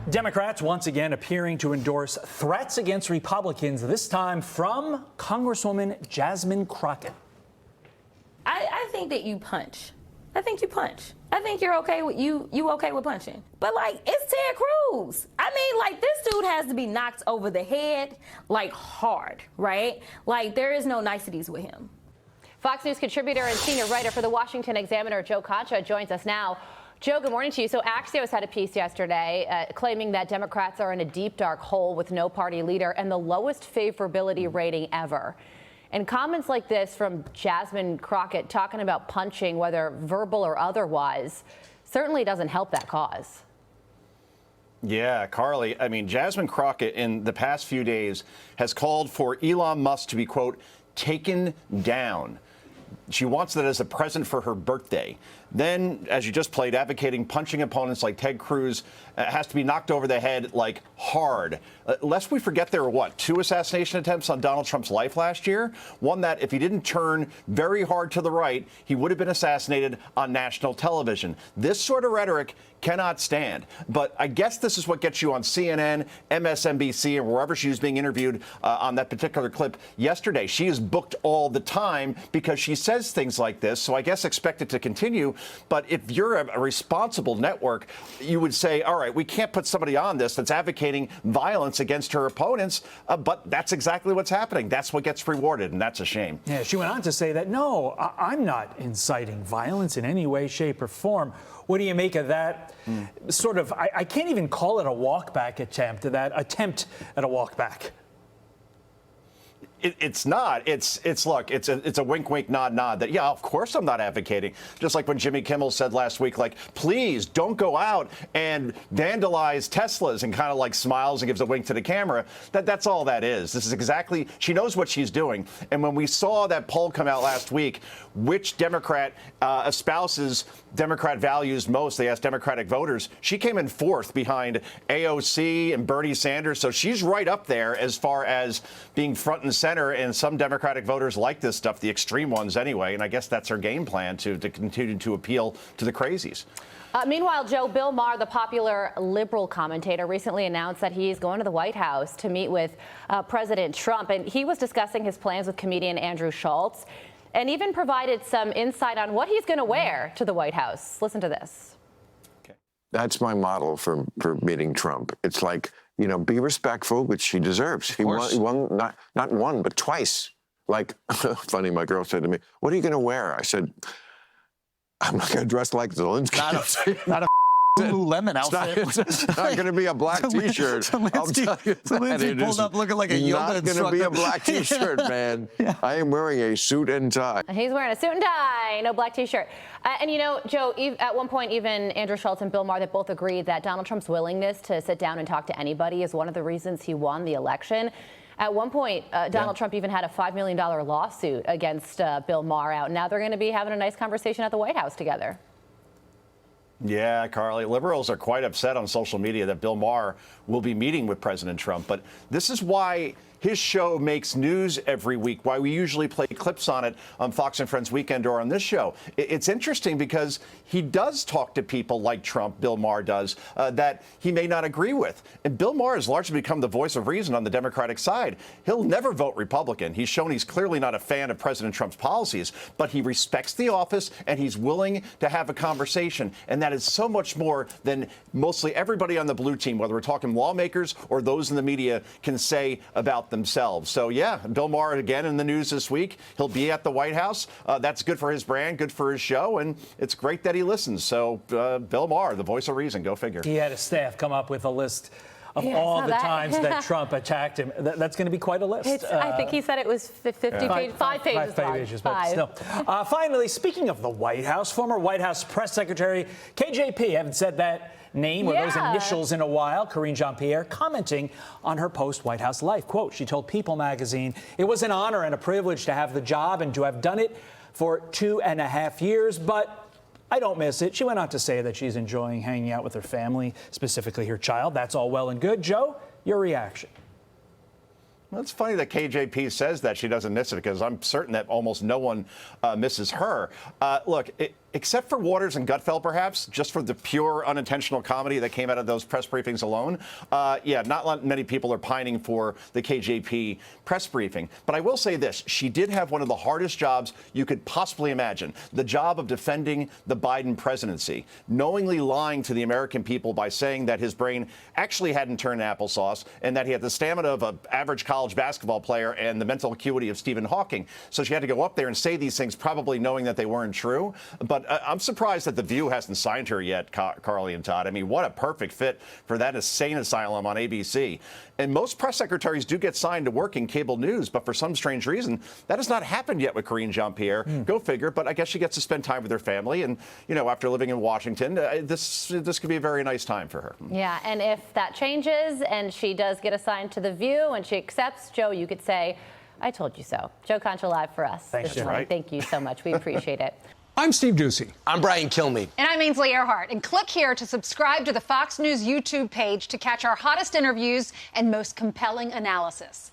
Democrats once again appearing to endorse threats against Republicans, this time from Congresswoman Jasmine Crockett. I think that you punch. I think you punch. I think you're okay with you okay with punching. But like, it's Ted Cruz. I mean, like, this dude has to be knocked over the head, like, hard, right? Like, there is no niceties with him. Fox News contributor and senior writer for the Washington Examiner, Joe Concha, joins us now. Joe, good morning to you. So Axios had a piece yesterday claiming that Democrats are in a deep, dark hole with no party leader and the lowest favorability rating ever. And comments like this from Jasmine Crockett talking about punching, whether verbal or otherwise, certainly doesn't help that cause. Yeah, Carly, I mean, Jasmine Crockett in the past few days has called for Elon Musk to be, quote, taken down. She wants that as a present for her birthday. Then, as you just played, advocating punching opponents like Ted Cruz has to be knocked over the head, like, hard. Lest we forget there were, 2 assassination attempts on Donald Trump's life last year? One that, if he didn't turn very hard to the right, he would have been assassinated on national television. This sort of rhetoric cannot stand. But I guess this is what gets you on CNN, MSNBC, and wherever she was being interviewed on that particular clip yesterday. She is booked all the time because she says things like this, so I guess expect it to continue. But if you're a responsible network, you would say, all right, we can't put somebody on this that's advocating violence against her opponents, but that's exactly what's happening. That's what gets rewarded, and that's a shame. Yeah, she went on to say that, no, I'm not inciting violence in any way, shape, or form. What do you make of that sort of, I can't even call it a walk-back attempt, that attempt at a walk-back? It's not. Look, it's a wink, wink, nod, nod that, yeah, of course I'm not advocating. Just like when Jimmy Kimmel said last week, like, please don't go out and vandalize Teslas, and kind of like smiles and gives a wink to the camera. That's all that is. This is exactly, she knows what she's doing. And when we saw that poll come out last week, which Democrat espouses Democrat values most, they asked Democratic voters, she came in 4th behind AOC and Bernie Sanders. So she's right up there as far as being front and center. And some Democratic voters like this stuff, the extreme ones anyway. And I guess that's her game plan to continue to appeal to the crazies. Meanwhile, Joe, Bill Maher, the popular liberal commentator, recently announced that he's going to the White House to meet with President Trump. And he was discussing his plans with comedian Andrew Schultz and even provided some insight on what he's going to wear to the White House. Listen to this. That's my model for meeting Trump. It's like, you know, be respectful, which he deserves. He won not one, but twice. Like, funny, my girl said to me, what are you going to wear? I said, I'm not going to dress like Zelensky. Not a Lululemon outfit. It's not going to be a black T-shirt. Zelensky pulled up looking like a yoga instructor. Not going to be a black T-shirt, man. Yeah. I am wearing a suit and tie. He's wearing a suit and tie, no black T-shirt. And, you know, Joe, at one point, even Andrew Schultz and Bill Maher, they both agreed that Donald Trump's willingness to sit down and talk to anybody is one of the reasons he won the election. At one point, Donald Trump even had a $5 million lawsuit against Bill Maher out. Now they're going to be having a nice conversation at the White House together. Yeah, Carly, liberals are quite upset on social media that Bill Maher will be meeting with President Trump. But this is why his show makes news every week, why we usually play clips on it on Fox and Friends Weekend or on this show. It's interesting because he does talk to people like Trump, Bill Maher does, that he may not agree with. And Bill Maher has largely become the voice of reason on the Democratic side. He'll never vote Republican. He's shown he's clearly not a fan of President Trump's policies, but he respects the office and he's willing to have a conversation. And that is so much more than mostly everybody on the blue team, whether we're talking lawmakers or those in the media, can say about themselves. So, yeah, Bill Maher again in the news this week. He'll be at the White House. That's good for his brand, good for his show, and it's great that he listens. So, Bill Maher, the voice of reason, go figure. He had his staff come up with a list of all the times that Trump attacked him. That's going to be quite a list. I think he said it was 50 pages, 5 pages. 5 pages, but still. Finally, speaking of the White House, former White House press secretary KJP, haven't said that name or those initials in a while, Karine Jean-Pierre, commenting on her post-White House life. Quote, she told People magazine, it was an honor and a privilege to have the job and to have done it for 2.5 years, but I don't miss it. She went on to say that she's enjoying hanging out with her family, specifically her child. That's all well and good. Joe, your reaction? Well, it's funny that KJP says that she doesn't miss it, because I'm certain that almost no one misses her. Look, except for Waters and Gutfeld, perhaps, just for the pure unintentional comedy that came out of those press briefings alone, not many people are pining for the KJP press briefing. But I will say this. She did have one of the hardest jobs you could possibly imagine, the job of defending the Biden presidency, knowingly lying to the American people by saying that his brain actually hadn't turned applesauce and that he had the stamina of an average college basketball player and the mental acuity of Stephen Hawking. So she had to go up there and say these things, probably knowing that they weren't true. But I'm surprised that The View hasn't signed her yet, Carly and Todd. I mean, what a perfect fit for that insane asylum on ABC. And most press secretaries do get signed to work in cable news, but for some strange reason, that has not happened yet with Karine Jean-Pierre. Go figure. But I guess she gets to spend time with her family. And, you know, after living in Washington, this could be a very nice time for her. Yeah, and if that changes and she does get assigned to The View and she accepts, Joe, you could say, I told you so. Joe Concha live for us. Thanks, this morning. right. Thank you so much. We appreciate it. I'm Steve Doocy. I'm Brian Kilmeade. And I'm Ainsley Earhart. And click here to subscribe to the Fox News YouTube page to catch our hottest interviews and most compelling analysis.